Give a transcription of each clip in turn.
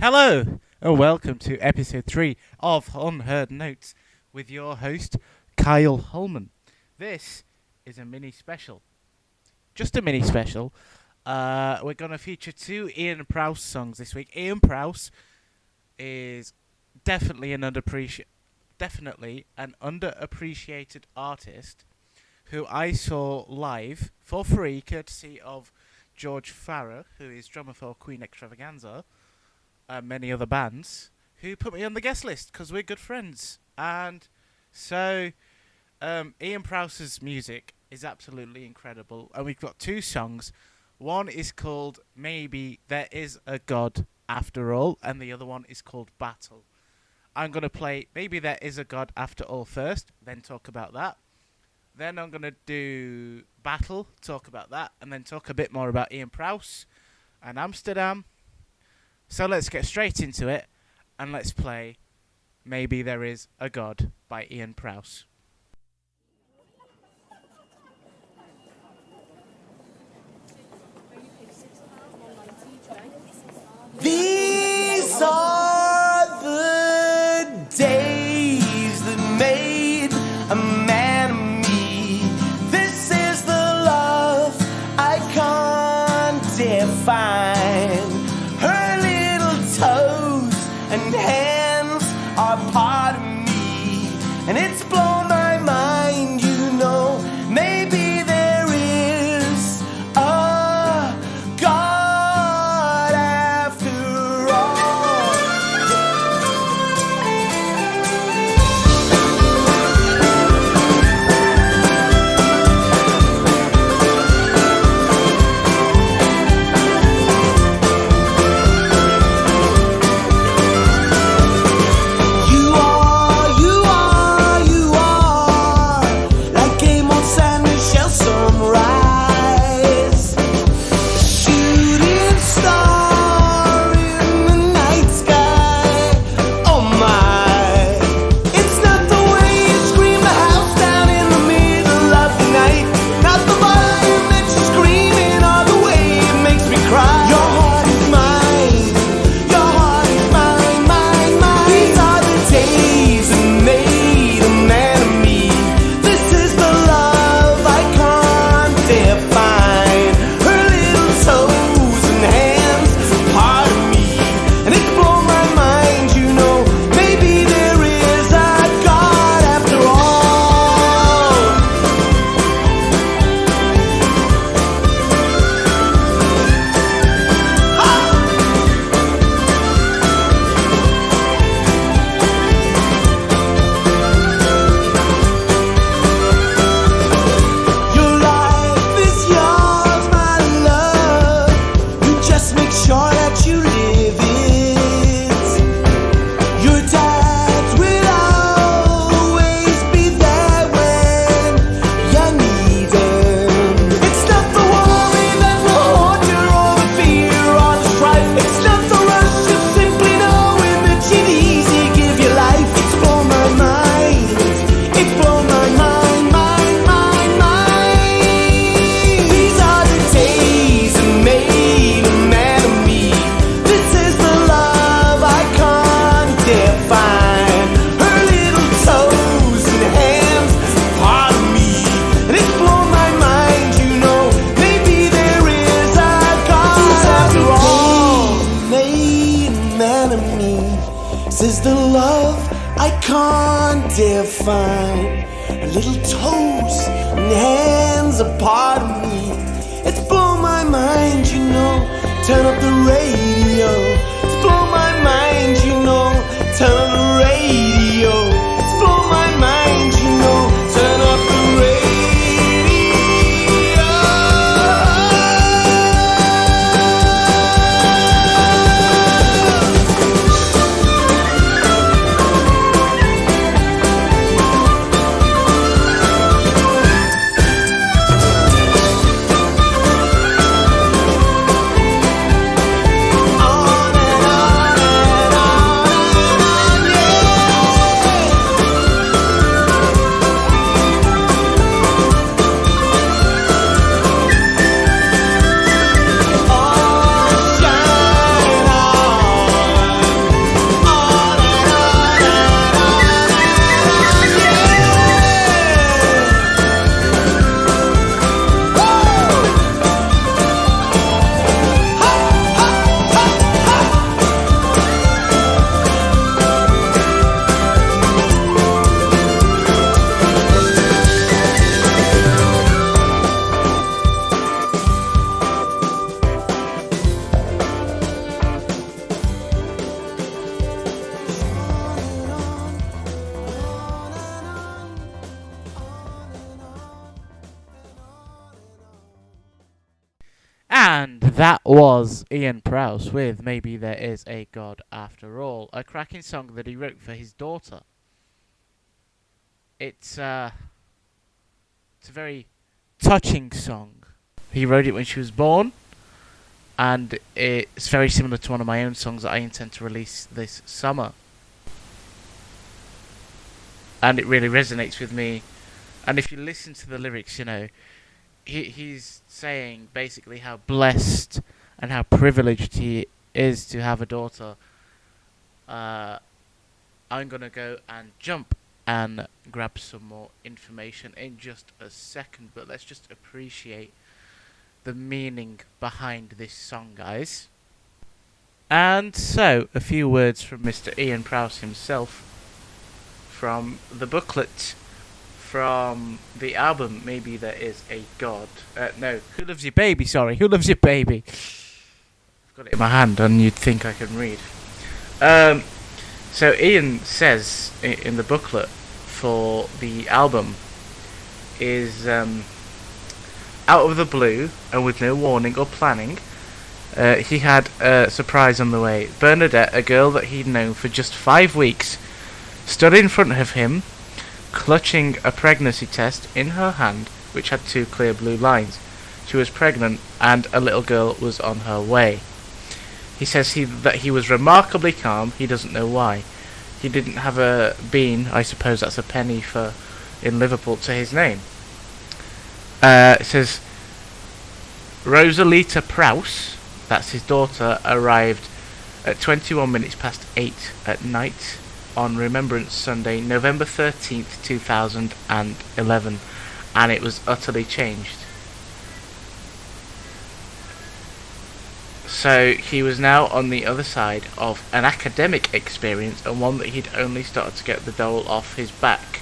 Hello, and welcome to episode 3 of Unheard Notes with your host, Kyle Holman. This is a mini special. Just a mini special. We're going to feature 2 Ian Prowse songs this week. Ian Prowse is definitely an underappreciated artist who I saw live for free, courtesy of George Farrer, who is drummer for Queen Extravaganza, and many other bands, who put me on the guest list because we're good friends. And so Ian Prowse's music is absolutely incredible, and we've got 2 songs. One is called Maybe There Is a God After All, and the other one is called Battle. I'm going to play Maybe There Is a God After All first, then talk about that. Then I'm going to do Battle, talk about that, and then talk a bit more about Ian Prowse and Amsterdam. So let's get straight into it, and let's play Maybe There Is a God by Ian Prowse. These are the days that made a man of me. This is the love I can't define. Her little toes and hands are part of me, and it's blown my mind, you know. Maybe there is a God after all. You are like Game on San Michelle sunrise, a shooting star in the night sky. Oh my, it's not the way you scream the house down in the middle of the night, not the volume that you're screaming or the way it makes me cry. Your heart is mine, your heart is mine, mine, mine. These are the days that made a man of me. This is the love I can't define. Her little toes and hands are part of me, and it's blown my mind, you know. Maybe there is a God after all. Your life is yours, my love. You just make sure that you live it. Your dads will always be there when you need them. It's not the worry that will haunt you, or the fear, or the strife. It's not the rush, just simply knowing that you'd easy give your life. It's blown my mind. It's blown my mind, mind, mind, mind. These are the days that made a man of me. This is the love I can't define. Her little toes and hands are part of me, and it's blown my mind, you know. Maybe there is a God after all. Made a man of me. This is the love I can't define. Her little toes and hands are part of me. It's blown my mind, you know. Turn up the radio. It's blown my mind, you know. Turn up the radio. It's blown my mind, you know. Turn up the radio. That was Ian Prowse with Maybe There Is a God After All, a cracking song that he wrote for his daughter. It's a very touching song. He wrote it when she was born, and it's very similar to one of my own songs that I intend to release this summer. And it really resonates with me. And if you listen to the lyrics, you know, he's saying basically how blessed and how privileged he is to have a daughter. I'm going to go and jump and grab some more information in just a second, but let's just appreciate the meaning behind this song, guys. And so, a few words from Mr. Ian Prowse himself from the booklet from the album Maybe There Is a God. No, Who Loves Your Baby, sorry, Who Loves Your Baby? I've got it in my hand and you'd think I can read. So Ian says in the booklet for the album is out of the blue and with no warning or planning, he had a surprise on the way. Bernadette, a girl that he'd known for just 5 weeks, stood in front of him, clutching a pregnancy test in her hand, which had 2 clear blue lines. She was pregnant, and a little girl was on her way. He says that he was remarkably calm. He doesn't know why. He didn't have a bean, I suppose that's a penny for in Liverpool, to his name. It says Rosalita Prowse, that's his daughter, arrived at 21 minutes past 8 at night on Remembrance Sunday, November 13th, 2011, and it was utterly changed. So he was now on the other side of an academic experience, and one that he'd only started to get the dole off his back.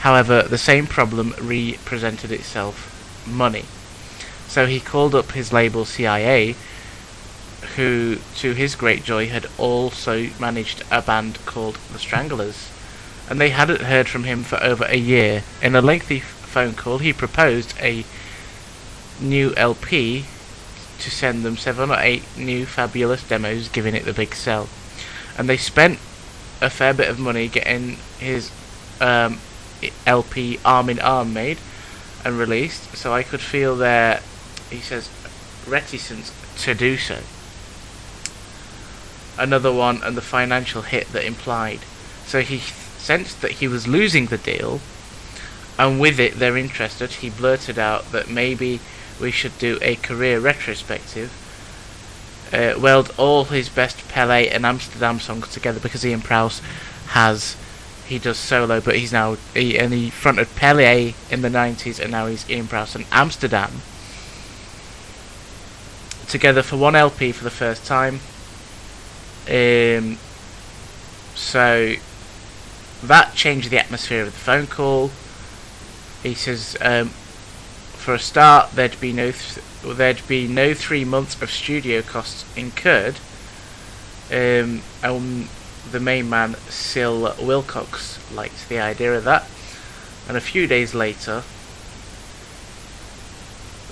However, the same problem re-presented itself: money. So he called up his label CIA, who, to his great joy, had also managed a band called The Stranglers, and they hadn't heard from him for over a year. In a lengthy phone call, he proposed a new LP to send them 7 or 8 new fabulous demos, giving it the big sell. And they spent a fair bit of money getting his LP Arm in Arm made and released, so I could feel their, he says, reticence to do so. Another one, and the financial hit that implied. So he sensed that he was losing the deal, and with it they're interested. He blurted out that maybe we should do a career retrospective, weld all his best Pele and Amsterdam songs together, because Ian Prowse he does solo, but he fronted Pele in the 90s, and now he's Ian Prowse and Amsterdam together for one LP for the first time. So that changed the atmosphere of the phone call. He says, for a start, there'd be no 3 months of studio costs incurred. And the main man, Sil Wilcox, liked the idea of that. And a few days later,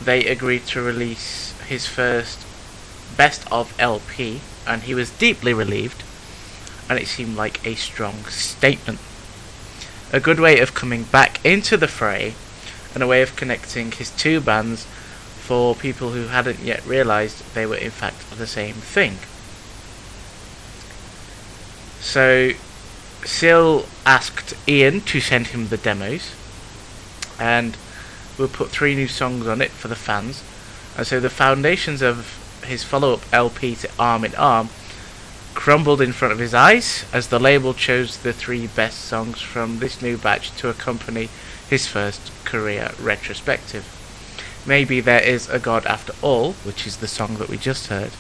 they agreed to release his first best of LP, and he was deeply relieved, and it seemed like a strong statement. A good way of coming back into the fray, and a way of connecting his 2 bands for people who hadn't yet realised they were in fact the same thing. So Sil asked Ian to send him the demos, and we'll put 3 new songs on it for the fans. And so the foundations of his follow-up LP to Arm in Arm crumbled in front of his eyes as the label chose the 3 best songs from this new batch to accompany his first career retrospective. Maybe There Is a God After All, which is the song that we just heard,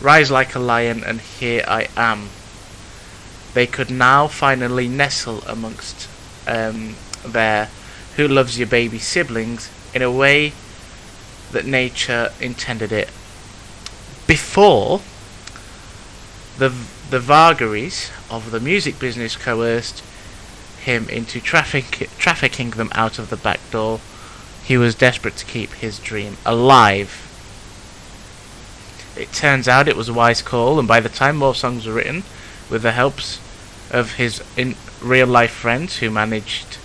Rise Like a Lion, and Here I Am. They could now finally nestle amongst their Who Loves Your Baby siblings in a way that nature intended it. Before, the vagaries of the music business coerced him into trafficking them out of the back door. He was desperate to keep his dream alive. It turns out it was a wise call, and by the time more songs were written, with the helps of his real-life friends who managed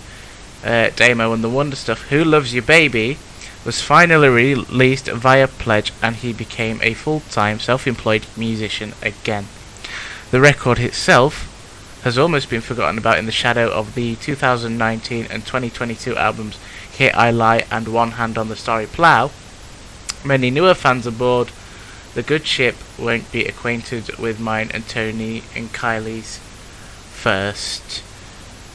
Damo and the Wonder Stuff, Who Loves You Baby was finally released via Pledge, and he became a full-time self-employed musician again. The record itself has almost been forgotten about in the shadow of the 2019 and 2022 albums Here I Lie and One Hand on the Starry Plough. Many newer fans aboard the good ship won't be acquainted with mine and Tony and Kylie's first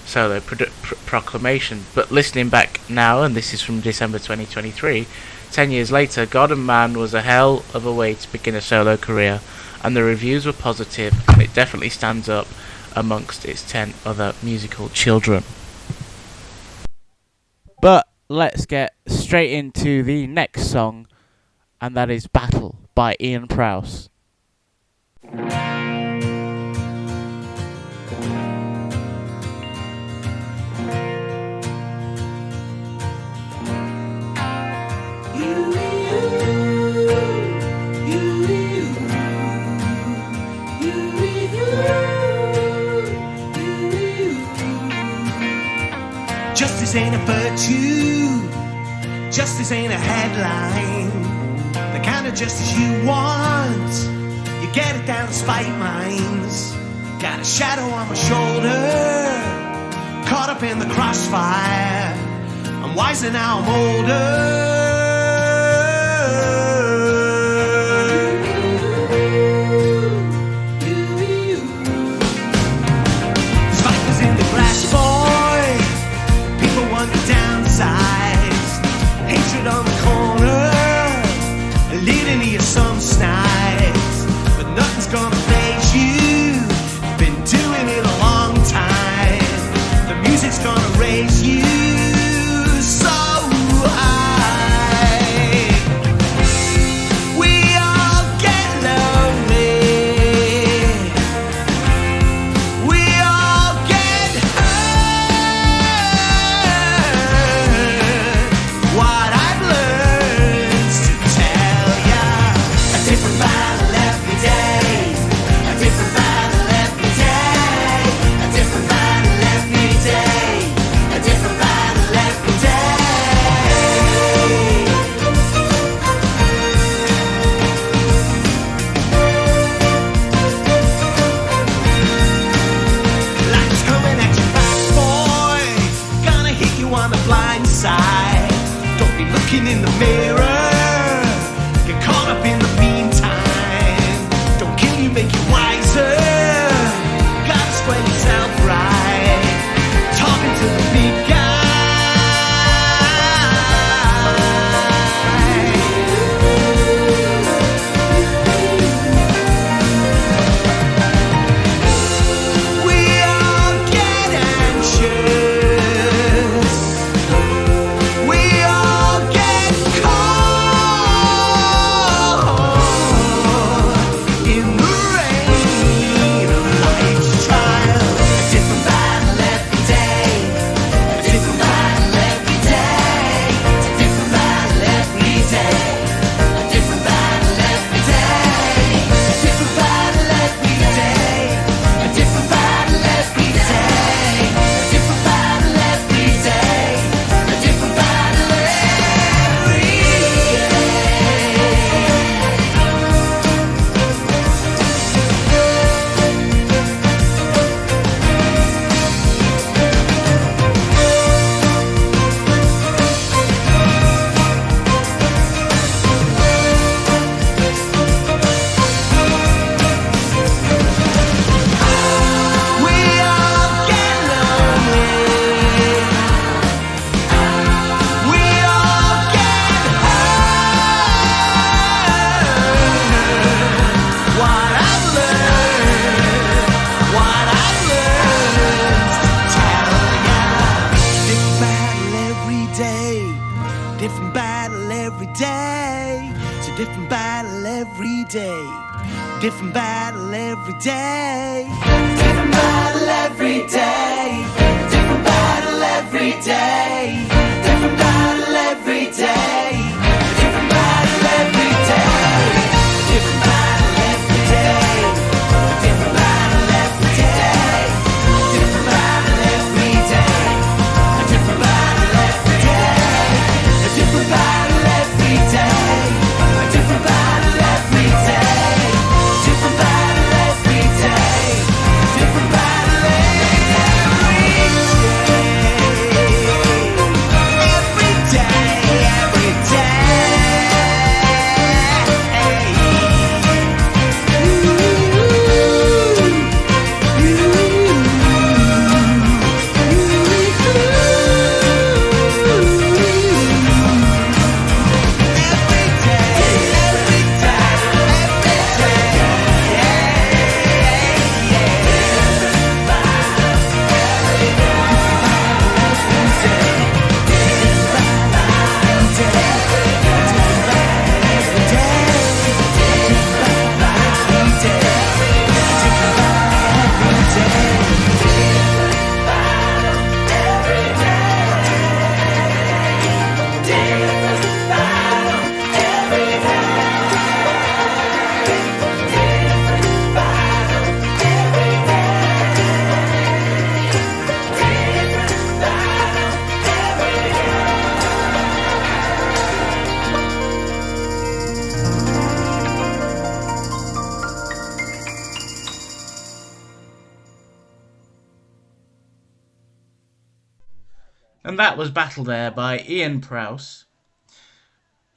solo proclamation, but listening back now, and this is from December 2023, 10 years later, God and Man was a hell of a way to begin a solo career, and the reviews were positive, and it definitely stands up amongst its 10 other musical children. But let's get straight into the next song, and that is Battle by Ian Prowse. Justice ain't a virtue, justice ain't a headline. The kind of justice you want, you get it down to spite mines. Got a shadow on my shoulder, caught up in the crossfire. I'm wiser now, I'm older. Hatred on the corner, leading to some snipes, but nothing's gonna faze you. Been doing it a long time. The music's gonna raise you so high. We all get lonely. We all get hurt. What I've learned to tell ya, a different battle every day, a different battle every day, a different battle every day, a different battle every day. Life is coming at you fast, boy, gonna hit you on the blind side. Don't be looking in the mirror, get caught up in the meantime. Don't kill you, make you wiser, gotta square yourself right. Talking to the big guy. We all get anxious. We all get caught in the rain of life's trial. A different battle every day, a different battle every day, a different battle every day, a different battle every day, a different battle every day, a different battle every day, a different battle every day, a different battle every day. We all get lonely. We all get hurt. What I've learned to tell ya. Different battle every day, different battle every day. It's a different battle every day, different battle every day. Different battle every day, different battle every day, different battle every day, different battle every day, different battle. And that was Battle there by Ian Prowse.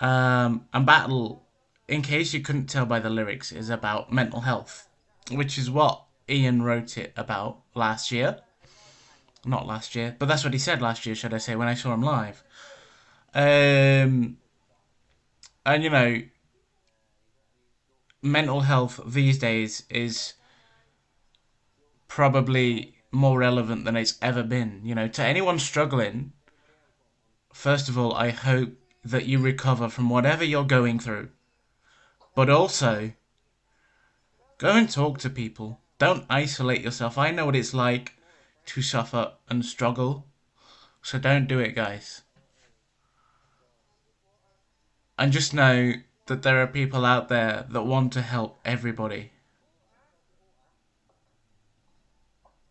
And Battle, in case you couldn't tell by the lyrics, is about mental health, which is what Ian wrote it about last year. Not last year, but that's what he said last year, should I say, when I saw him live. And, you know, mental health these days is probably more relevant than it's ever been. You know, to anyone struggling, first of all, I hope that you recover from whatever you're going through. But also, go and talk to people. Don't isolate yourself. I know what it's like to suffer and struggle. So don't do it, guys. And just know that there are people out there that want to help everybody.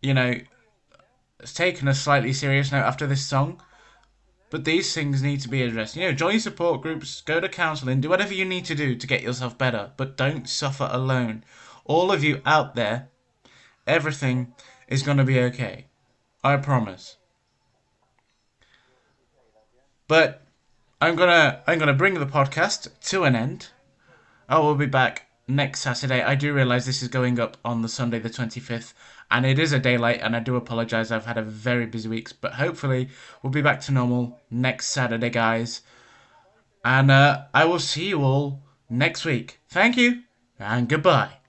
You know, it's taken a slightly serious note after this song, but these things need to be addressed. You know, join support groups, go to counselling, do whatever you need to do to get yourself better, but don't suffer alone. All of you out there, everything is going to be okay. I promise. But I'm gonna bring the podcast to an end. I will be back next Saturday. I do realise this is going up on the Sunday the 25th, and it is a day late, and I do apologise. I've had a very busy week, but hopefully we'll be back to normal next Saturday, guys. And I will see you all next week. Thank you, and goodbye.